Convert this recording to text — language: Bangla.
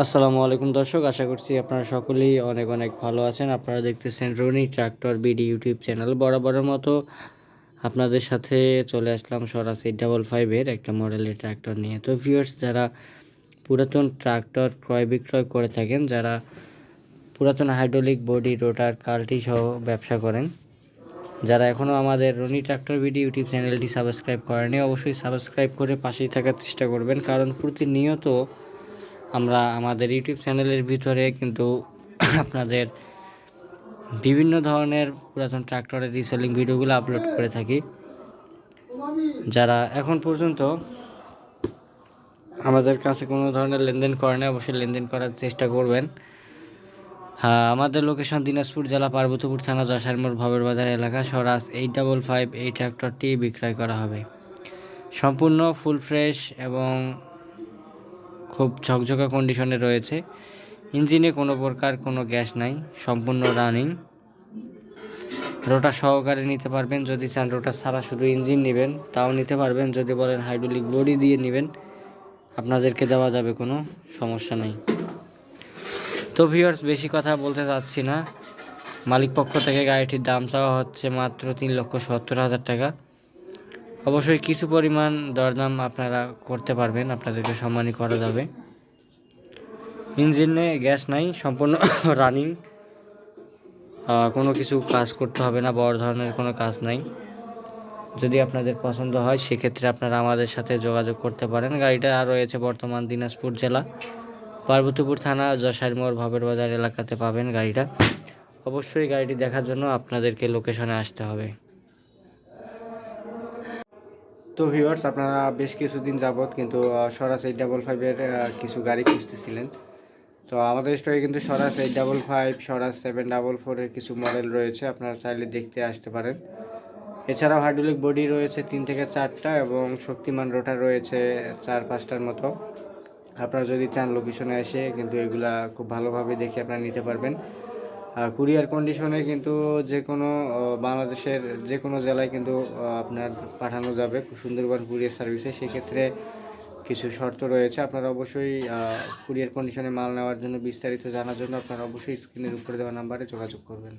আসসালামু আলাইকুম দর্শক, আশা করছি আপনারা সকলেই অনেক অনেক ভালো আছেন। আপনারা দেখতেছেন Roni tractor BD YouTube channel. বরাবরের মতো আপনাদের সাথে চলে আসলাম স্বরাজ 855-এর একটা মডেলের ট্রাক্টর নিয়ে। তো ভিউয়ার্স, যারা পুরাতন ট্রাক্টর ক্রয় বিক্রয় করে থাকেন, যারা পুরাতন হাইড্রোলিক বডি রোটার কাল্টি সহ ব্যবসা করেন, যারা এখনও আমাদের রনি ট্রাক্টর বিডি ইউটিউব চ্যানেলটি সাবস্ক্রাইব করেনি, অবশ্যই সাবস্ক্রাইব করে পাশেই থাকার চেষ্টা করবেন, কারণ প্রতিনিয়ত আমরা আমাদের ইউটিউব চ্যানেলের ভিতরে কিন্তু আপনাদের বিভিন্ন ধরনের পুরাতন ট্রাক্টরের রিসেলিং ভিডিওগুলো আপলোড করে থাকি। যারা এখন পর্যন্ত আমাদের কাছে কোনো ধরনের লেনদেন করে না, অবশ্যই লেনদেন করার চেষ্টা করবেন। হ্যাঁ, আমাদের লোকেশন দিনাজপুর জেলা পার্বতীপুর থানা যশার মোড় ভবের বাজার এলাকা। স্বরাজ 855 এই ট্রাক্টরটি বিক্রয় করা হবে। সম্পূর্ণ ফুল ফ্রেশ এবং খুব ঝকঝকা কন্ডিশনে রয়েছে। ইঞ্জিনে কোনো প্রকার কোনো গ্যাস নাই, সম্পূর্ণ রানিং। রোটার সহকারে নিতে পারবেন, যদি চান রোটার ছাড়া শুধু ইঞ্জিন নেবেন তাও নিতে পারবেন। যদি বলেন হাইড্রোলিক বডি দিয়ে নেবেন, আপনাদেরকে দেওয়া যাবে, কোনো সমস্যা নেই। তো ভিউয়ার্স, বেশি কথা বলতে চাচ্ছি না। মালিক পক্ষ থেকে গাড়িটির দাম চাওয়া হচ্ছে মাত্র 3,70,000 টাকা। অবশ্যই কিছু পরিমাণ দরদাম আপনারা করতে পারবেন, আপনাদেরকে সম্মানই করা যাবে। ইঞ্জিনে গ্যাস নাই, সম্পূর্ণ রানিং, কোনো কিছু কাজ করতে হবে না, বড় ধরনের কোনো কাজ নাই। যদি আপনাদের পছন্দ হয় সেক্ষেত্রে আপনারা আমাদের সাথে যোগাযোগ করতে পারেন। গাড়িটা রয়েছে বর্তমান দিনাজপুর জেলা পার্বতীপুর থানা যশার মোড় ভবের বাজার এলাকাতে পাবেন গাড়িটা। অবশ্যই গাড়িটি দেখার জন্য আপনাদেরকে লোকেশনে আসতে হবে। তো ভিউয়ার্স, আপনারা বেশ কিছুদিন যাবৎ কিন্তু স্বরাজ 855-এর কিছু গাড়ি খুঁজতেছিলেন। তো আমাদের স্টকে কিন্তু স্বরাজ 855, স্বরাজ 744-এর কিছু মডেল রয়েছে, আপনারা চাইলে দেখতে আসতে পারেন। এছাড়াও হাইড্রোলিক বডি রয়েছে 3 থেকে 4টা এবং শক্তিমান রোটার রয়েছে 4-5টার মতো। আপনারা যদি চান লোকেশনে এসে কিন্তু এগুলা খুব ভালোভাবে দেখে আপনারা নিতে পারবেন। কুরিয়ার কন্ডিশনে কিন্তু যে কোনো বাংলাদেশের যে কোনো জেলায় কিন্তু আপনার পাঠানো যাবে সুন্দরবন কুরিয়ার সার্ভিসে। সেক্ষেত্রে কিছু শর্ত রয়েছে, আপনারা অবশ্যই কুরিয়ার কন্ডিশনে মাল নেওয়ার জন্য বিস্তারিত জানার জন্য আপনারা অবশ্যই স্ক্রিনের উপরে দেওয়া নাম্বারে যোগাযোগ করবেন।